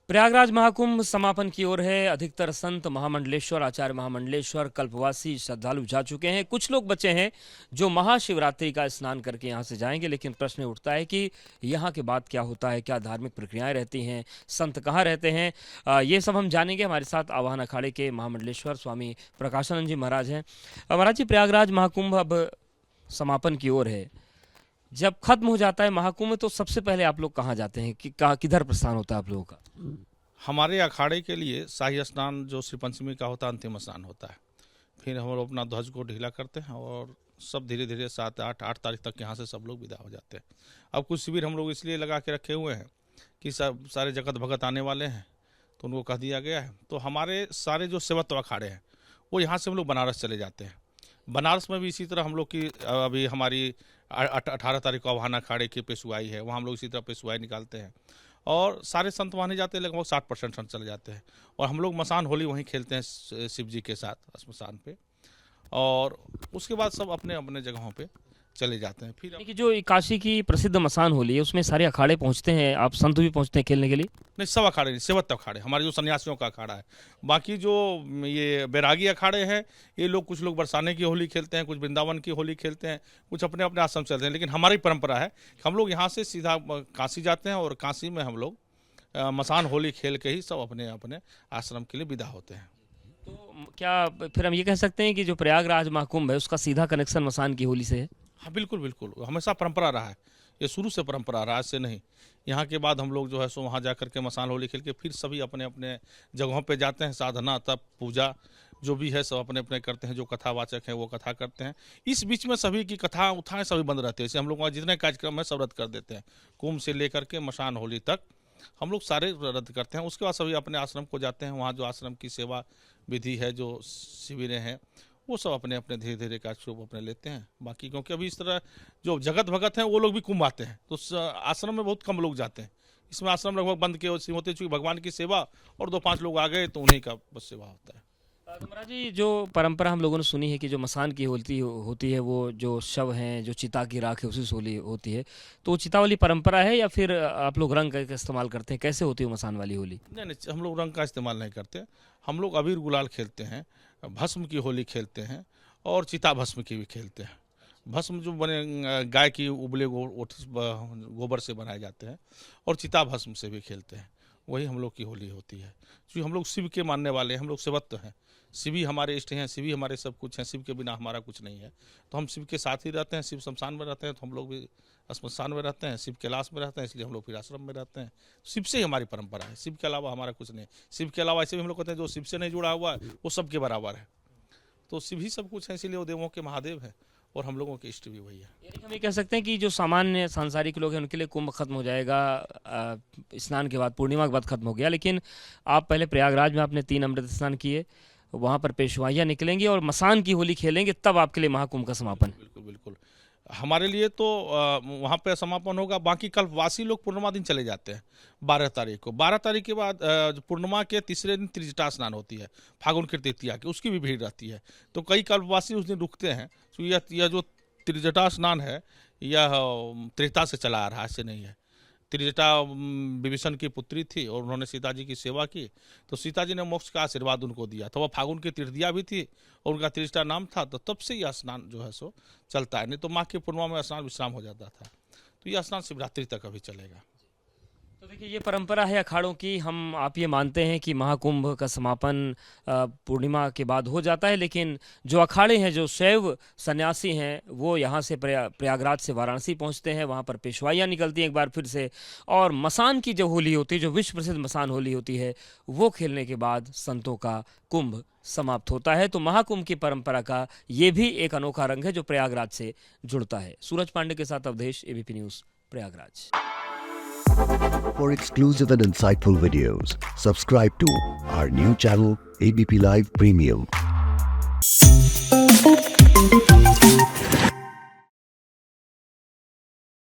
प्रयागराज महाकुंभ समापन की ओर है। अधिकतर संत, महामंडलेश्वर, आचार्य महामंडलेश्वर, कल्पवासी श्रद्धालु जा चुके हैं। कुछ लोग बचे हैं जो महाशिवरात्रि का स्नान करके यहां से जाएंगे, लेकिन प्रश्न उठता है कि यहां के बाद क्या होता है, क्या धार्मिक प्रक्रियाएं रहती हैं, संत कहाँ रहते हैं। ये सब हम जानेंगे। हमारे साथ आवाहन अखाड़े के महामंडलेश्वर स्वामी प्रकाशानंद जी महाराज हैं। महाराज जी, प्रयागराज महाकुंभ अब समापन की ओर है। जब खत्म हो जाता है महाकुंभ तो सबसे पहले आप लोग कहाँ जाते हैं, कि किधर प्रस्थान होता है आप लोगों का? हमारे अखाड़े के लिए शाही स्नान जो श्री पंचमी का होता है, अंतिम स्नान होता है। फिर हम लोग अपना ध्वज को ढीला करते हैं और सब धीरे धीरे 7-8 तारीख तक यहाँ से सब लोग विदा हो जाते हैं। अब कुछ शिविर हम लोग इसलिए लगा के रखे हुए हैं कि सब सारे जगत भगत आने वाले हैं, तो उनको कह दिया गया है। तो हमारे सारे जो सेवत्व अखाड़े हैं वो यहाँ से हम लोग बनारस चले जाते हैं। बनारस में भी इसी तरह हम लोग की अभी हमारी 18 तारीख को आवाहन अखाड़े की पेशवाई है, वहाँ हम लोग इसी तरह पेशवाई निकालते हैं और सारे संत वहाँ नहीं जाते, लगभग 60% संत चले जाते हैं। और हम लोग मसान होली वहीं खेलते हैं शिव जी के साथ स्मशान पे, और उसके बाद सब अपने अपने जगहों पे चले जाते हैं। फिर यानी कि जो काशी की प्रसिद्ध मसान होली है उसमें सारे अखाड़े पहुंचते हैं, आप संत भी पहुंचते हैं खेलने के लिए? नहीं, सब अखाड़े नहीं, सेवत अखाड़े हमारे जो सन्यासियों का अखाड़ा है। बाकी जो ये बैरागी अखाड़े हैं, ये लोग कुछ लोग बरसाने की होली खेलते हैं, कुछ वृंदावन की होली खेलते हैं, कुछ अपने अपने आश्रम चलते हैं। लेकिन हमारी परंपरा है कि हम लोग यहाँ से सीधा काशी जाते हैं और काशी में हम लोग मसान होली खेल के ही सब अपने अपने आश्रम के लिए विदा होते हैं। तो क्या फिर हम ये कह सकते हैं कि जो प्रयागराज महाकुंभ है उसका सीधा कनेक्शन मसान की होली से है? हाँ, बिल्कुल बिल्कुल, हमेशा परंपरा रहा है, ये शुरू से परंपरा रहा है, आज से नहीं। यहाँ के बाद हम लोग जो है सो वहाँ जा करके मसान होली खेल के फिर सभी अपने अपने जगहों पे जाते हैं। साधना, तप, पूजा जो भी है सब अपने अपने करते हैं। जो कथावाचक हैं वो कथा करते हैं। इस बीच में सभी की कथा उठाएं सभी बंद रहते हैं। जैसे हम लोग वहाँ जितने कार्यक्रम है सब रद्द कर देते हैं। कुंभ से लेकर के मसान होली तक हम लोग सारे रद्द करते हैं। उसके बाद सभी अपने आश्रम को जाते हैं। वहाँ जो आश्रम की सेवा विधि है, जो शिविरें हैं, वो सब अपने अपने धीरे धीरे कार्य अपने लेते हैं। बाकी क्योंकि अभी इस तरह जो जगत भगत हैं वो लोग भी कुंभ आते हैं, तो आश्रम में बहुत कम लोग जाते हैं। इसमें आश्रम लगभग बंद के होते, चूँकि भगवान की सेवा और 2-5 लोग आ गए तो उन्हीं का बस सेवा होता है। तो महाराज जी, जो परंपरा हम लोगों ने सुनी है कि जो मसान की होती है वो जो शव हैं, जो चिता की राख है उसी से होली होती है, तो चिता वाली परंपरा है या फिर आप लोग रंग का इस्तेमाल करते हैं? कैसे होती है मसान वाली होली? नहीं नहीं, हम लोग रंग का इस्तेमाल नहीं करते। हम लोग अबीर गुलाल खेलते हैं, भस्म की होली खेलते हैं और चिता भस्म की भी खेलते हैं। भस्म जो बने गाय की उबले गोबर से बनाए जाते हैं, और चिता भस्म से भी खेलते हैं। वही हम लोग की होली होती है। क्योंकि हम लोग शिव के मानने वाले हैं, हम लोग सेवत्व हैं, शिव ही हमारे इष्ट हैं, शिव ही हमारे सब कुछ हैं। शिव के बिना हमारा कुछ नहीं है, तो हम शिव के साथ ही रहते हैं। शिव शमशान में रहते हैं तो हम लोग भी श्मशान में रहते हैं। शिव कैलाश में रहते हैं इसलिए हम लोग फिर आश्रम में रहते हैं। शिव से ही हमारी परंपरा है, शिव के अलावा हमारा कुछ नहीं। शिव के अलावा ऐसे भी हम लोग कहते हैं जो शिव से नहीं जुड़ा हुआ है वो सबके बराबर है। तो शिव ही सब कुछ है, इसीलिए वो देवों के महादेव है और हम लोगों के इष्ट भी वही है। यानी हम ये कह सकते हैं कि जो सामान्य सांसारिक लोग हैं उनके लिए कुंभ खत्म हो जाएगा स्नान के बाद, पूर्णिमा के बाद खत्म हो गया, लेकिन आप पहले प्रयागराज में आपने 3 अमृत स्नान किए, वहाँ पर पेशवाइयाँ निकलेंगी और मसान की होली खेलेंगे, तब आपके लिए महाकुंभ का समापन। बिल्कुल बिल्कुल, हमारे लिए तो वहाँ पे समापन होगा। बाकी कल्पवासी लोग पूर्णिमा दिन चले जाते हैं 12 तारीख को। 12 तारीख के बाद पूर्णिमा के तीसरे दिन त्रिजटा स्नान होती है, फागुन की तृतीया की, उसकी भी भीड़ रहती है। तो कई कल्पवासी उस दिन रुकते हैं। तो यह जो त्रिजटा स्नान है यह त्रेता से चला आ रहा है, ऐसे नहीं है। त्रिजटा विभीषण की पुत्री थी और उन्होंने सीता जी की सेवा की, तो सीता जी ने मोक्ष का आशीर्वाद उनको दिया। तो वह फागुन की तृतीया भी थी और उनका त्रिजटा नाम था, तो तब से यह स्नान जो है सो चलता है। नहीं तो माँ की पूर्णिमा में स्नान विश्राम हो जाता था, तो यह स्नान शिवरात्रि तक अभी चलेगा। तो देखिए, ये परंपरा है अखाड़ों की। आप ये मानते हैं कि महाकुंभ का समापन पूर्णिमा के बाद हो जाता है, लेकिन जो अखाड़े हैं, जो शैव सन्यासी हैं, वो यहाँ से प्रयागराज से वाराणसी पहुँचते हैं, वहाँ पर पेशवाइयाँ निकलती हैं एक बार फिर से, और मसान की जो होली होती है, जो विश्व प्रसिद्ध मसान होली होती है, वो खेलने के बाद संतों का कुंभ समाप्त होता है। तो महाकुंभ की परंपरा का ये भी एक अनोखा रंग है जो प्रयागराज से जुड़ता है। सूरज पांडे के साथ Awadhesh, ABP news, Prayagraj. For exclusive and insightful videos, subscribe to our new channel ABP Live Premium.